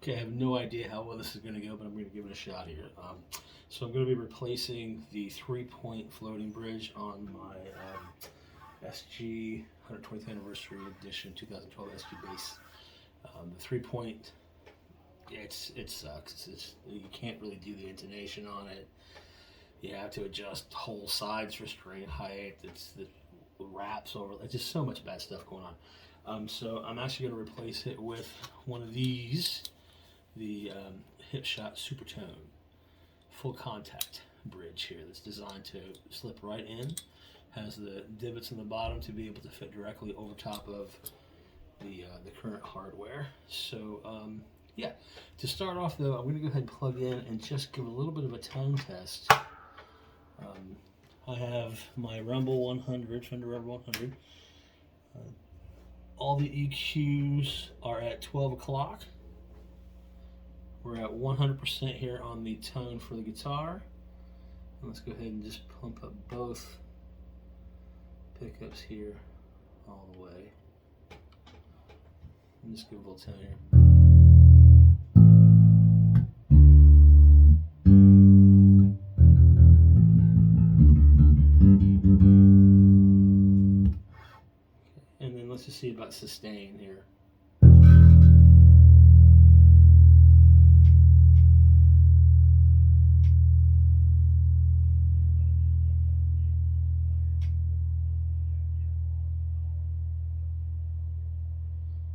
Okay, I have no idea how well this is going to go, but I'm going to give it a shot here. So I'm going to be replacing the 3-point floating bridge on my SG 120th Anniversary Edition 2012 SG Bass. The 3-point, it sucks. You can't really do the intonation on it. You have to adjust whole sides for string height. The wraps over. It's just so much bad stuff going on. So I'm actually going to replace it with one of these, the Hipshot SuperTone full contact bridge here that's designed to slip right in. Has the divots in the bottom to be able to fit directly over top of the current hardware. So yeah, to start off though, I'm going to go ahead and plug in and just give a little bit of a tone test. I have my Rumble 100, Fender Rumble 100. All the EQs are at 12 o'clock. We're at 100% here on the tone for the guitar. And let's go ahead and just pump up both pickups here all the way. And just give a little tone here. And then let's just see about sustain here.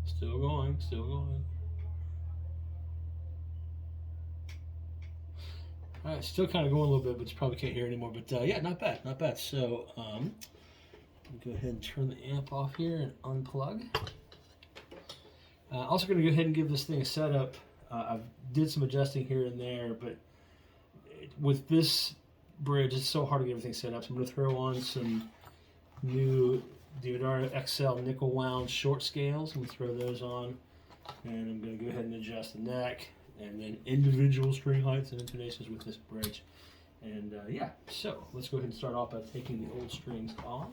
Still going, still going. All right, still kind of going a little bit, but you probably can't hear anymore. But yeah, not bad, not bad. So go ahead and turn the amp off here and unplug. Also going to go ahead and give this thing a setup. I did some adjusting here and there, but with this bridge, it's so hard to get everything set up. So I'm going to throw on some new Diodara XL nickel wound short scales. I'm going to throw those on, and I'm going to go ahead and adjust the neck, and then individual string heights and intonations with this bridge. And yeah, so let's go ahead and start off by taking the old strings off.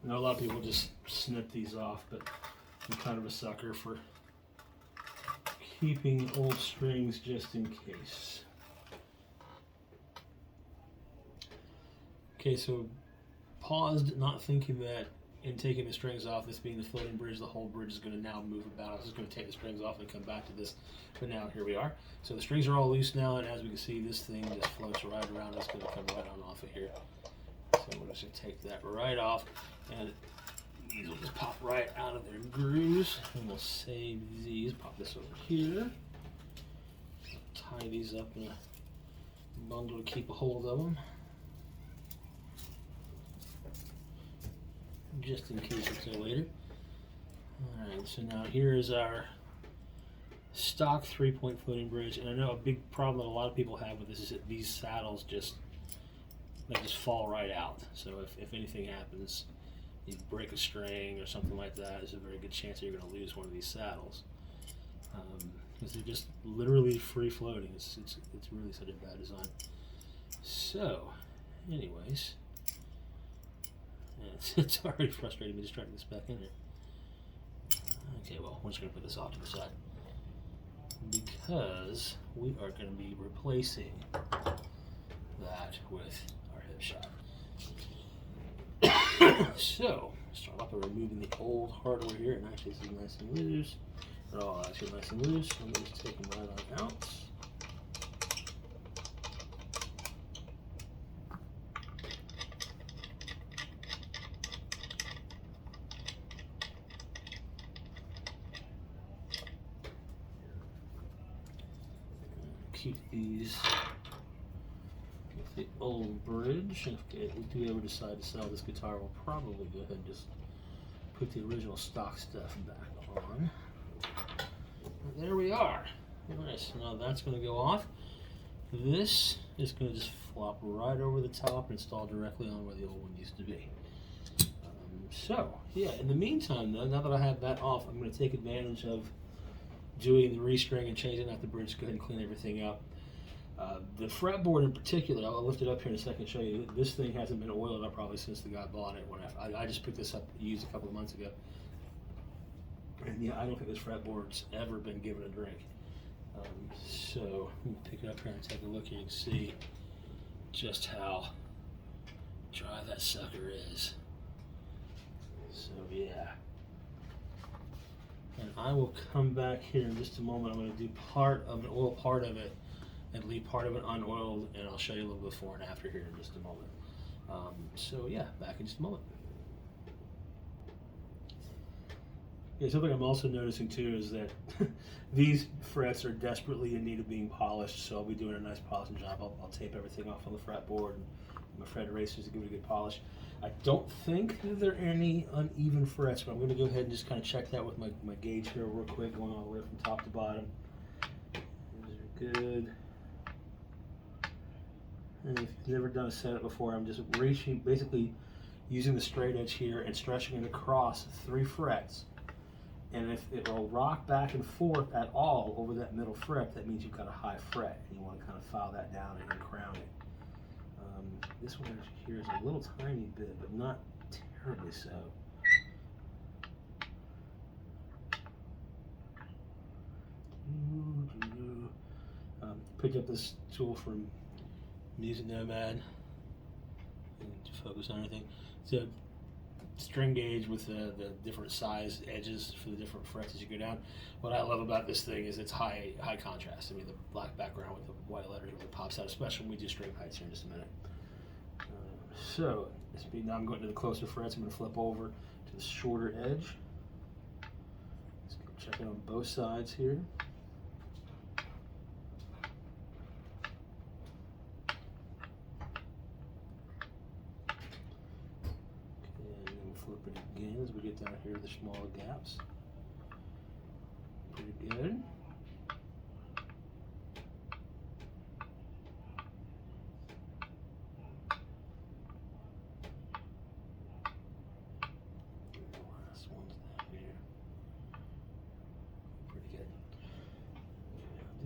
I know a lot of people just snip these off, but I'm kind of a sucker for keeping old strings just in case. Okay, so paused, not thinking that in taking the strings off, this being the floating bridge, the whole bridge is going to now move about. I was just going to take the strings off and come back to this, but now here we are. So the strings are all loose now, and as we can see, this thing just floats right around. It's going to come right on off of here. So we're just going to take that right off, and these will just pop right out of their grooves, and we'll save these. Pop this over here. Tie these up in a bundle to keep a hold of them, just in case it's there later. Alright, so now here is our stock 3-point floating bridge, and I know a big problem that a lot of people have with this is that these saddles just fall right out. So if anything happens, you break a string or something like that, there's a very good chance that you're going to lose one of these saddles. Because they're just literally free floating. It's really such a bad design. So, anyways, it's already frustrating me just trying to get this back in here. Okay, well, we're just going to put this off to the side, because we are going to be replacing that with our Hipshot. So, start off by removing the old hardware here, and actually this is nice and loose. They're all actually nice and loose, so I'm going to just take them right on out. Keep these the old bridge. If we do ever decide to sell this guitar, we'll probably go ahead and just put the original stock stuff back on. There we are. Nice. Now that's going to go off. This is going to just flop right over the top and install directly on where the old one used to be. So, yeah, in the meantime, though, now that I have that off, I'm going to take advantage of doing the restring and changing out the bridge. Go ahead and clean everything up. The fretboard in particular, I'll lift it up here in a second and show you. This thing hasn't been oiled up probably since the guy bought it. When I just picked this up, used a couple of months ago. And yeah, I don't think this fretboard's ever been given a drink. So, let me pick it up here and take a look here and see just how dry that sucker is. So yeah, and I will come back here in just a moment. I'm going to do part of an oil part of it and leave part of it unoiled, and I'll show you a little before and after here in just a moment. So yeah, back in just a moment. Yeah, something I'm also noticing too is that these frets are desperately in need of being polished, so I'll be doing a nice polishing job. I'll tape everything off on the fretboard and my fret erasers to give it a good polish. I don't think that there are any uneven frets, but I'm going to go ahead and just kind of check that with my gauge here real quick, going all the way from top to bottom. Those are good. And if you've never done a setup before, I'm just reaching, basically using the straight edge here and stretching it across 3 frets. And if it will rock back and forth at all over that middle fret, that means you've got a high fret, and you want to kind of file that down and crown it. This one here is a little tiny bit, but not terribly so. Picked up this tool from Music Nomad to focus on anything. It's a string gauge with the different size edges for the different frets as you go down. What I love about this thing is it's high contrast. I mean, the black background with the white letters really pops out, especially when we do string heights here in just a minute. So, now I'm going to the closer frets. I'm going to flip over to the shorter edge. Let's go check it on both sides here. Okay, and then we'll flip it again as we get down here to the smaller gaps. Pretty good.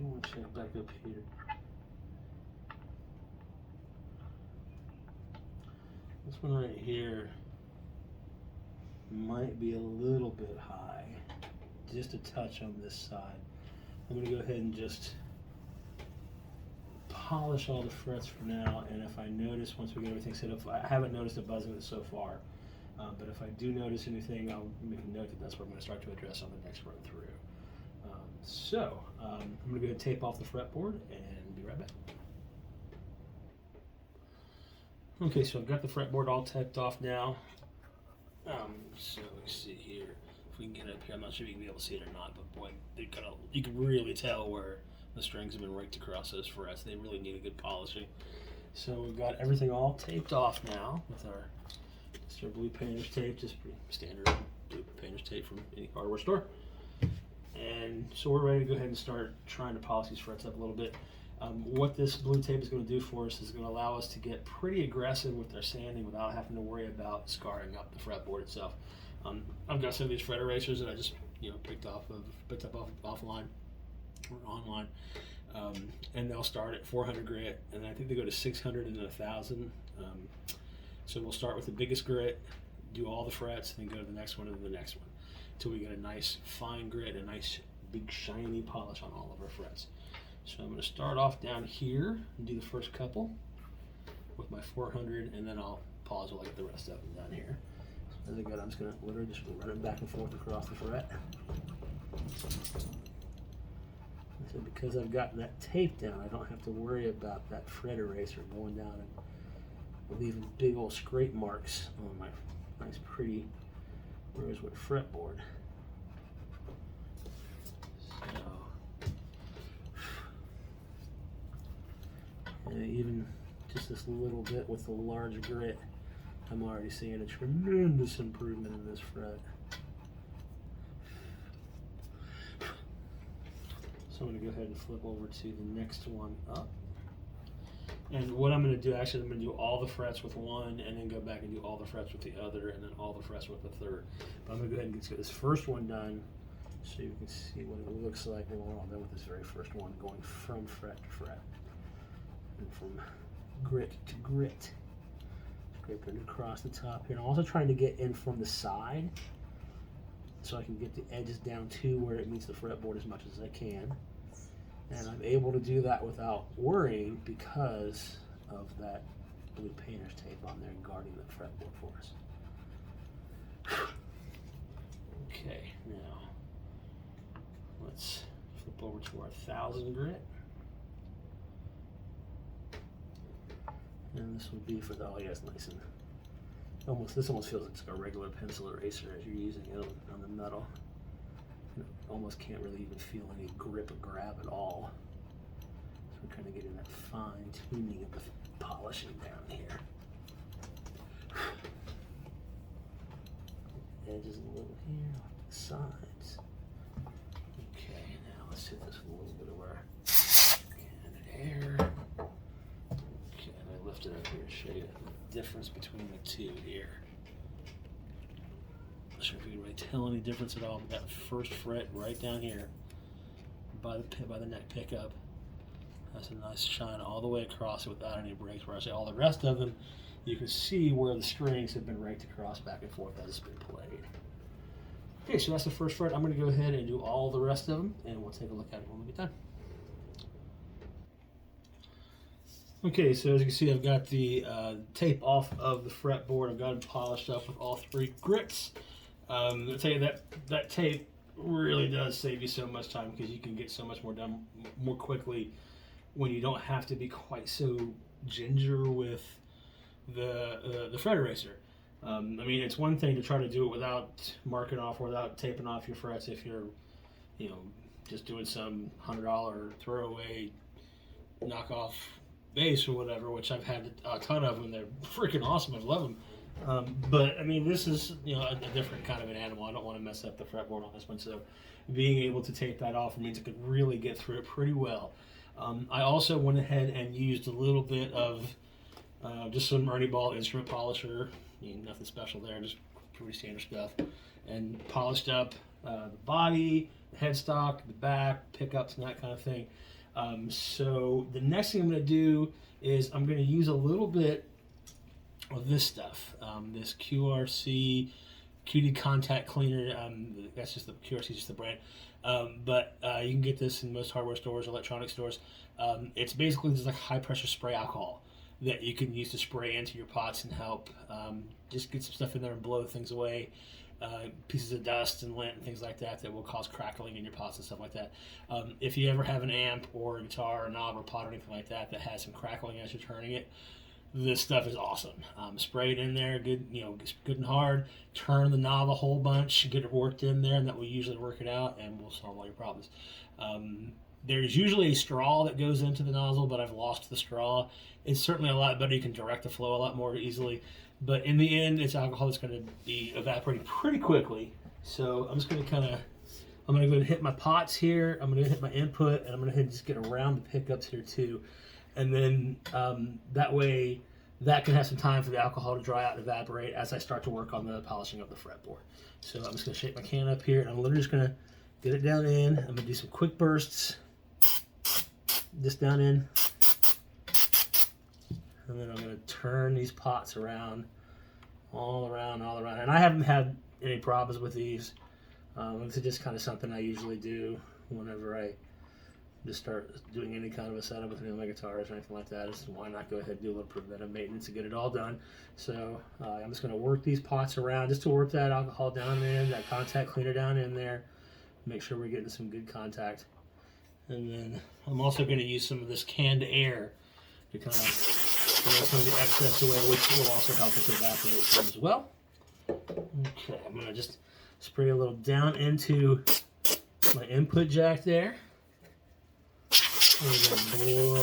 I want to check back up here. This one right here might be a little bit high, just a touch on this side. I'm going to go ahead and just polish all the frets for now, and if I notice, once we get everything set up, I haven't noticed a buzzing so far, but if I do notice anything, I'll make a note that that's what I'm going to start to address on the next run through. I'm going to go ahead and tape off the fretboard and be right back. Okay, so I've got the fretboard all taped off now. So let's see here. If we can get it up here, I'm not sure if you can be able to see it or not, but boy, you can really tell where the strings have been raked across those frets. They really need a good polishing. So we've got everything all taped off now with our blue painter's tape, just pretty standard blue painter's tape from any hardware store. And so we're ready to go ahead and start trying to polish these frets up a little bit. What this blue tape is going to do for us is going to allow us to get pretty aggressive with our sanding without having to worry about scarring up the fretboard itself. I've got some of these fret erasers that I just picked up offline or online, and they'll start at 400 grit, and I think they go to 600 and 1,000. So we'll start with the biggest grit, do all the frets, then go to the next one and the next one, until we get a nice fine grit, a nice big shiny polish on all of our frets. So I'm going to start off down here and do the first couple with my 400, and then I'll pause while I get the rest of them down here. So as I go, I'm just going to literally just run it back and forth across the fret. So because I've got that tape down, I don't have to worry about that fret eraser going down and leaving big old scrape marks on my nice pretty rosewood fretboard. So, and even just this little bit with the large grit, I'm already seeing a tremendous improvement in this fret. So I'm going to go ahead and flip over to the next one up. And what I'm going to do, actually, I'm going to do all the frets with one, and then go back and do all the frets with the other, and then all the frets with the third. But I'm going to go ahead and get this first one done so you can see what it looks like when we're all done with this very first one, going from fret to fret and from grit to grit. Scraping it across the top here. And I'm also trying to get in from the side so I can get the edges down to where it meets the fretboard as much as I can. And I'm able to do that without worrying because of that blue painter's tape on there guarding the fretboard for us. Okay, now let's flip over to our 1000 grit. And this will be for the, oh yeah, it's nice and this almost feels like it's like a regular pencil eraser as you're using it on the metal. You almost can't really even feel any grip or grab at all. So we're kind of getting that fine tuning of the polishing down here. Edges a little here off the sides. Okay, now let's hit this with a little bit of our candid air. Okay, and I lift it up here to show you the difference between the two here. Not sure if you can really tell any difference at all, but that first fret right down here by the neck pickup, that's a nice shine all the way across it without any breaks, whereas all the rest of them, you can see where the strings have been raked across back and forth as it's been played. Okay, so that's the first fret. I'm going to go ahead and do all the rest of them, and we'll take a look at it when we get done. Okay, so as you can see, I've got the tape off of the fretboard. I've got it polished up with all 3 grits. I'll tell you that tape really does save you so much time because you can get so much more done more quickly when you don't have to be quite so ginger with the fret eraser. I mean, it's one thing to try to do it without marking off or without taping off your frets if you're, you know, just doing some $100 throwaway knockoff bass or whatever, which I've had a ton of and they're freaking awesome. I love them. But I mean, this is, you know, a different kind of an animal. I don't want to mess up the fretboard on this one, so being able to take that off means I could really get through it pretty well. I also went ahead and used a little bit of just some Ernie Ball instrument polisher. Nothing special there, just pretty standard stuff, and polished up the body, the headstock, the back, pickups, and that kind of thing. So the next thing I'm going to do is I'm going to use a little bit of this stuff, this QRC QD contact cleaner. That's just the QRC, just the brand. But you can get this in most hardware stores, electronic stores. It's basically just like high pressure spray alcohol that you can use to spray into your pots and help just get some stuff in there and blow things away. Pieces of dust and lint and things like that that will cause crackling in your pots and stuff like that. If you ever have an amp or a guitar or a knob or pot or anything like that that has some crackling as you're turning it, this stuff is awesome. Spray it in there, good, you know, good and hard. Turn the knob a whole bunch, get it worked in there, and that will usually work it out, and we'll solve all your problems. There's usually a straw that goes into the nozzle, but I've lost the straw. It's certainly a lot better. You can direct the flow a lot more easily. But in the end, it's alcohol that's going to be evaporating pretty quickly. So I'm just going to I'm going to go ahead and hit my pots here. I'm going to hit my input, and I'm going to just get around the pickups here too. And then that way, that can have some time for the alcohol to dry out and evaporate as I start to work on the polishing of the fretboard. So I'm just going to shake my can up here, and I'm literally just going to get it down in. I'm going to do some quick bursts. Just down in. And then I'm going to turn these pots around, all around. And I haven't had any problems with these. It's just kind of something I usually do whenever I just start doing any kind of a setup with any of my guitars or anything like that. Is why not go ahead and do a little preventive maintenance and get it all done. So I'm just going to work these pots around just to work that alcohol down in, that contact cleaner down in there. Make sure we're getting some good contact. And then I'm also going to use some of this canned air to kind of get some of the excess away, which will also help us evaporate some as well. Okay, I'm going to just spray a little down into my input jack there. And then blow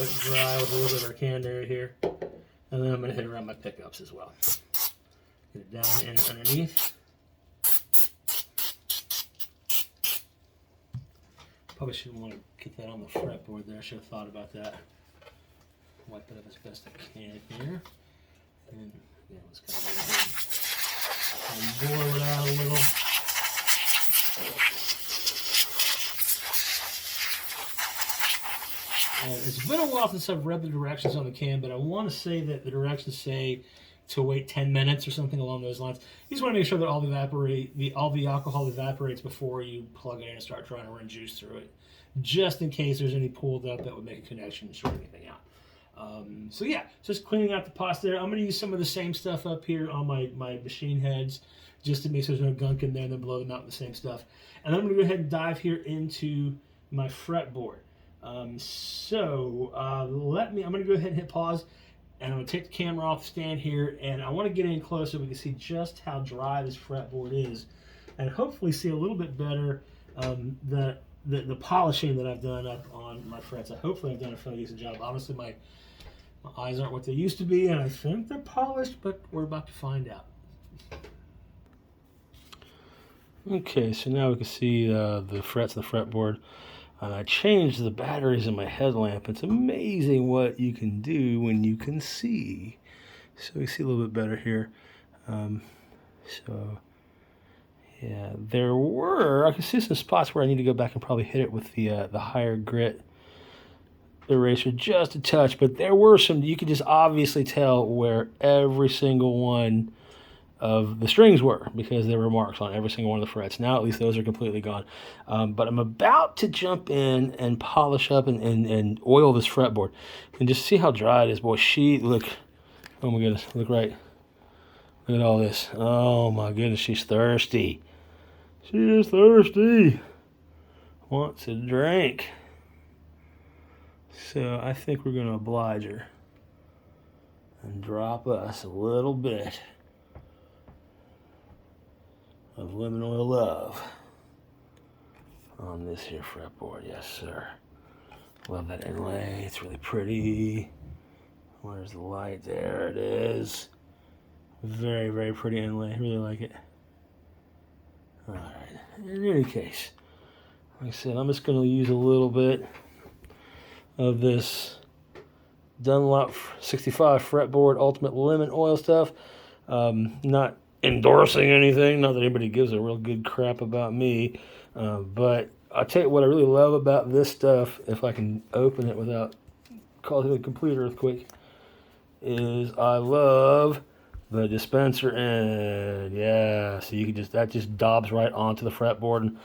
it dry with a little bit of our candor here. And then I'm going to hit around my pickups as well. Get it down in underneath. Probably shouldn't want to get that on the fretboard there. I should have thought about that. Wipe it up as best I can here. And yeah, let's kind of boil it out a little. And it's been a while since I've read the directions on the can, but I want to say that the directions say to wait 10 minutes or something along those lines. You just want to make sure that all the alcohol evaporates before you plug it in and start trying to run juice through it, just in case there's any pooled up that would make a connection and short anything out. So yeah, just cleaning out the pots there. I'm going to use some of the same stuff up here on my machine heads just to make sure there's no gunk in there, and then blow them out with the same stuff. And then I'm going to go ahead and dive here into my fretboard. I'm going to go ahead and hit pause, and I'm going to take the camera off the stand here, and I want to get in close so we can see just how dry this fretboard is, and hopefully see a little bit better the polishing that I've done up on my frets. Hopefully I've done a fairly decent job. Honestly, my eyes aren't what they used to be, and I think they're polished, but we're about to find out. Okay, so now we can see the frets of the fretboard. And I changed the batteries in my headlamp. It's amazing what you can do when you can see. So we see a little bit better here. So yeah, I can see some spots where I need to go back and probably hit it with the higher grit eraser just a touch. But there were some, you could just obviously tell where every single one of the strings were, because there were marks on every single one of the frets. Now at least those are completely gone. But I'm about to jump in and polish up and oil this fretboard and just see how dry it is. Boy, look, oh my goodness, look at all this. Oh my goodness, she's thirsty. She is thirsty. Wants a drink. So I think we're going to oblige her and drop us a little bit of lemon oil love on this here fretboard. Yes, sir. Love that inlay. It's really pretty. Where's the light? There it is. Very, very pretty inlay. Really like it. All right. In any case, like I said, I'm just going to use a little bit of this Dunlop 65 fretboard ultimate lemon oil stuff. Not endorsing anything, not that anybody gives a real good crap about me, but I'll tell you what I really love about this stuff, if I can open it without causing a complete earthquake, is I love the dispenser end. Yeah, so you can that just dobs right onto the fretboard and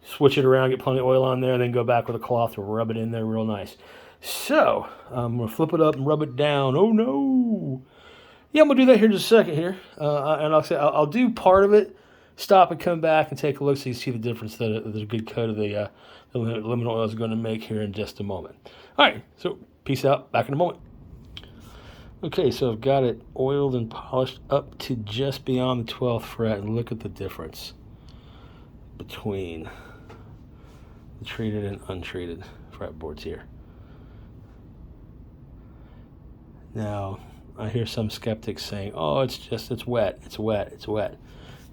switch it around, get plenty of oil on there, and then go back with a cloth to rub it in there real nice. So I'm going to flip it up and rub it down. Oh no! Yeah, I'm going to do that here in just a second here. And I'll do part of it, stop and come back and take a look so you see the difference that a good coat of the lemon oil is going to make here in just a moment. All right, so peace out. Back in a moment. Okay, so I've got it oiled and polished up to just beyond the 12th fret, and look at the difference between the treated and untreated fretboards here. Now, I hear some skeptics saying, oh, it's wet, it's wet, it's wet.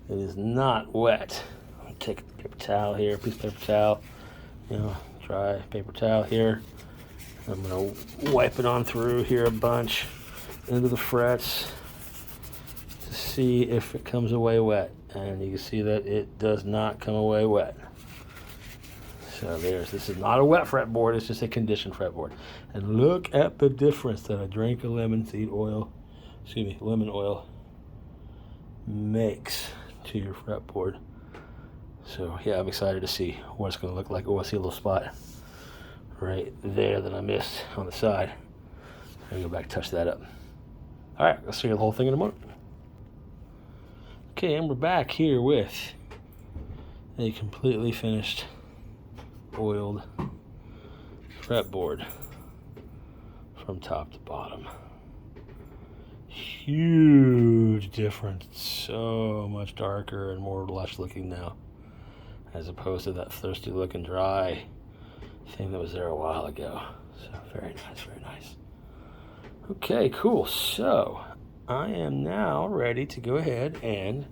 It is not wet. I'll take a paper towel here, piece of paper towel, dry paper towel here. I'm going to wipe it on through here a bunch into the frets to see if it comes away wet. And you can see that it does not come away wet. So this is not a wet fretboard, it's just a conditioned fretboard. And look at the difference that a drink of lemon oil makes to your fretboard. So yeah, I'm excited to see what it's going to look like. Oh, I see a little spot right there that I missed on the side. I'm going to go back and touch that up. All right, I'll see you the whole thing in a moment. Okay, and we're back here with a completely finished oiled fretboard from top to bottom. Huge difference. So much darker and more lush looking now, as opposed to that thirsty looking dry thing that was there a while ago. So very nice, very nice. nice. Okay, cool. So I am now ready to go ahead and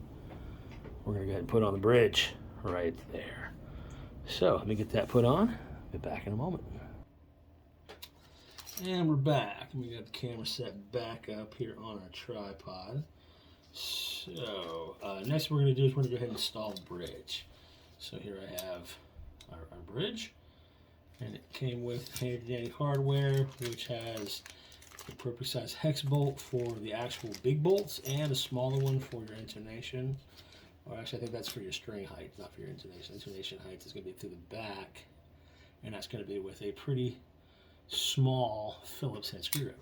we're going to go ahead and put on the bridge right there. So let me get that put on. Be back in a moment. And we're back. We got the camera set back up here on our tripod. So next what we're going to do is we're going to go ahead and install the bridge. So here I have our bridge, and it came with handy dandy hardware, which has the appropriate size hex bolt for the actual big bolts and a smaller one for your intonation. Or actually, I think that's for your string height, not for your intonation. Intonation height is going to be through the back, and that's going to be with a pretty small Phillips head screwdriver.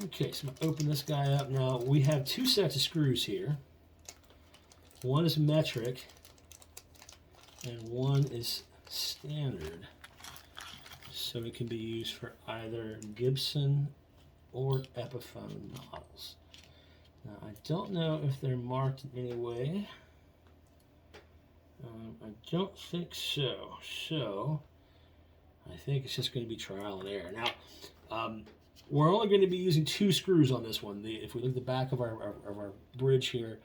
Okay, so I'm going to open this guy up. Now, we have two sets of screws here. One is metric, and one is standard. So it can be used for either Gibson or Epiphone models. Now, I don't know if they're marked in any way. I don't think so. So, I think it's just going to be trial and error. Now, we're only going to be using two screws on this one. If we look at the back of our bridge here,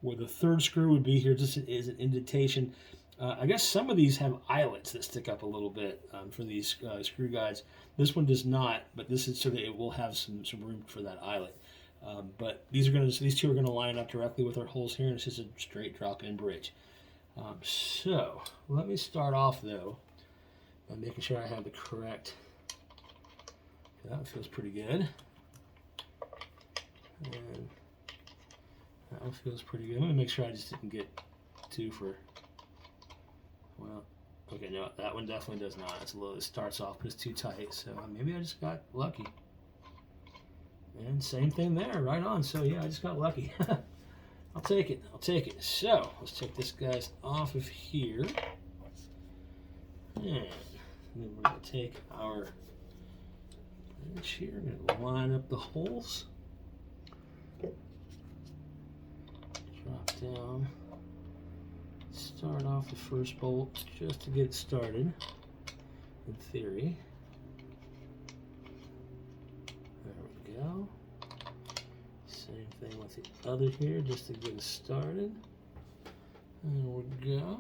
where the third screw would be here, just is an indentation. I guess some of these have eyelets that stick up a little bit for these screw guides. This one does not, but this is so that it will have some room for that eyelet. But these two are going to line up directly with our holes here, and it's just a straight drop-in bridge. So let me start off though by making sure I have the correct. Okay, that one feels pretty good, and that one feels pretty good. Let me make sure I just didn't get two for. Well, okay, no, that one definitely does not. It's a little. It starts off, but it's too tight. So maybe I just got lucky. And same thing there, right on. So yeah, I just got lucky. I'll take it. I'll take it. So let's take this guy's off of here, and then we're gonna take our wrench here. We're gonna line up the holes. Drop down. Start off the first bolt just to get it started, in theory. There we go. Same thing with the other here, just to get us started. There we go.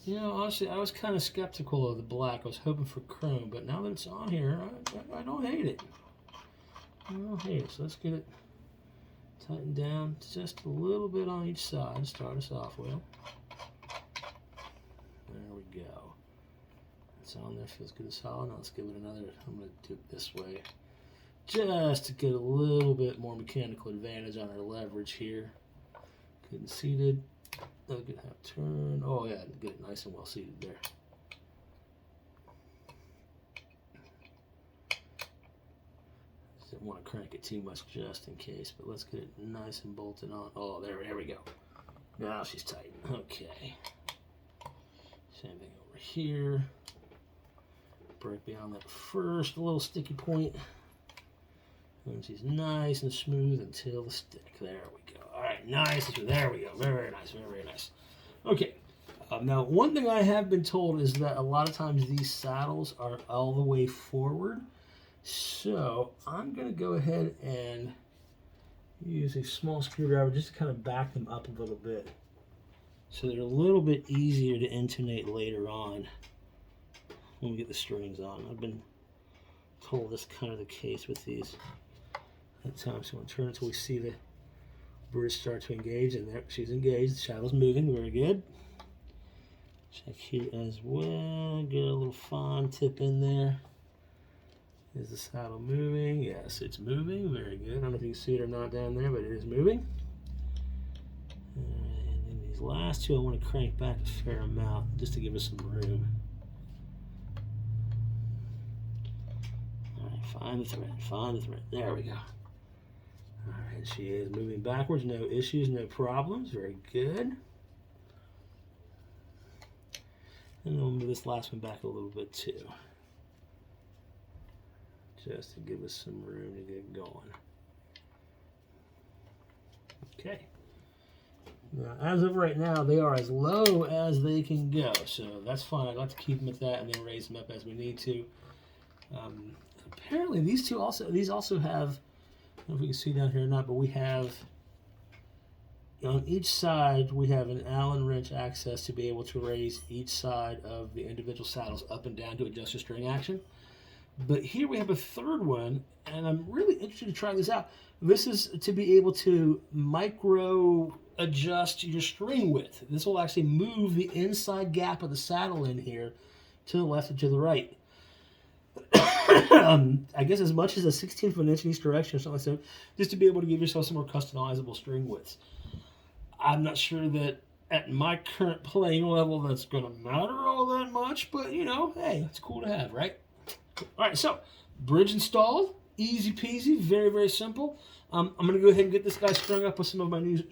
You know, honestly, I was kind of skeptical of the black. I was hoping for chrome, but now that it's on here, I don't hate it. I don't hate it. So let's get it tighten down just a little bit on each side. Start us off with. There we go. It's on there. Feels good and solid. Now let's give it another. I'm going to do it this way, just to get a little bit more mechanical advantage on our leverage here. Good and seated. Look at how turn. Oh yeah, get it nice and well seated there. Don't want to crank it too much just in case, but let's get it nice and bolted on. Oh, there we go. Now she's tight. Okay. Same thing over here. Break beyond that first little sticky point. And she's nice and smooth until the stick. There we go. All right, nice. There we go. Very, very nice. Very, very nice. Okay. Now, one thing I have been told is that a lot of times these saddles are all the way forward. So I'm going to go ahead and use a small screwdriver just to kind of back them up a little bit, so they're a little bit easier to intonate later on when we get the strings on. I've been told that's kind of the case with these at times. So we'll turn until we see the bridge start to engage, and there she's engaged. The shadow's moving. Very good. Check here as well. Get a little fine tip in there. Is the saddle moving? Yes, it's moving. Very good. I don't know if you can see it or not down there, but it is moving. And then these last two I want to crank back a fair amount just to give us some room. Alright, find the thread. Find the thread. There we go. Alright, she is moving backwards. No issues, no problems. Very good. And then we'll move this last one back a little bit too, just to give us some room to get going. Okay. Now, as of right now, they are as low as they can go, so that's fine. I'd like to keep them at that and then raise them up as we need to. Apparently these also have, I don't know if we can see down here or not, but we have, on each side, we have an Allen wrench access to be able to raise each side of the individual saddles up and down to adjust the string action. But here we have a third one, and I'm really interested to try this out. This is to be able to micro adjust your string width. This will actually move the inside gap of the saddle in here to the left and to the right. I guess as much as a 1/16 of an inch in each direction or something like that, just to be able to give yourself some more customizable string widths. I'm not sure that at my current playing level that's going to matter all that much, but you know, hey, it's cool to have, right? All right, so bridge installed, easy peasy, very, very simple. I'm going to go ahead and get this guy strung up with some of my new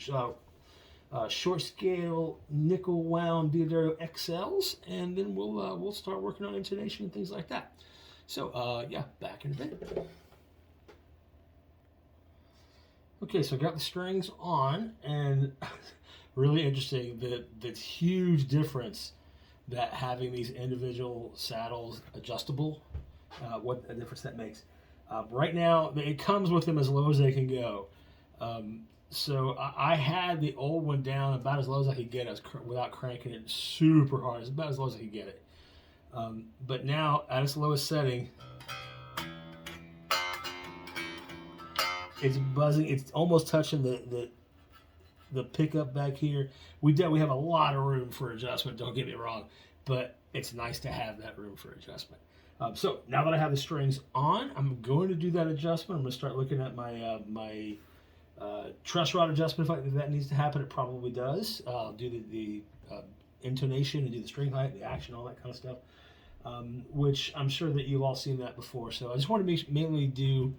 short scale nickel wound Diodario XLs, and then we'll start working on intonation and things like that. So yeah, back in a bit. Okay, so I got the strings on, and really interesting the huge difference that having these individual saddles adjustable, what a difference that makes. Right now, it comes with them as low as they can go. So I had the old one down about as low as I could get it without cranking it super hard. It's about as low as I could get it. But now, at its lowest setting, it's buzzing. It's almost touching the pickup back here. We have a lot of room for adjustment, don't get me wrong, but it's nice to have that room for adjustment. So now that I have the strings on, I'm going to do that adjustment. I'm going to start looking at my truss rod adjustment. If that needs to happen, it probably does. I'll do the intonation and do the string height, the action, all that kind of stuff, which I'm sure that you've all seen that before. So I just want to mainly do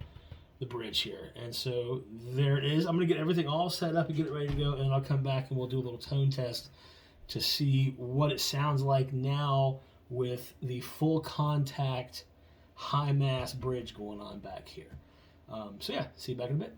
the bridge here, and so there it is. I'm going to get everything all set up and get it ready to go, and I'll come back and we'll do a little tone test to see what it sounds like now with the full contact high mass bridge going on back here. So yeah, see you back in a bit.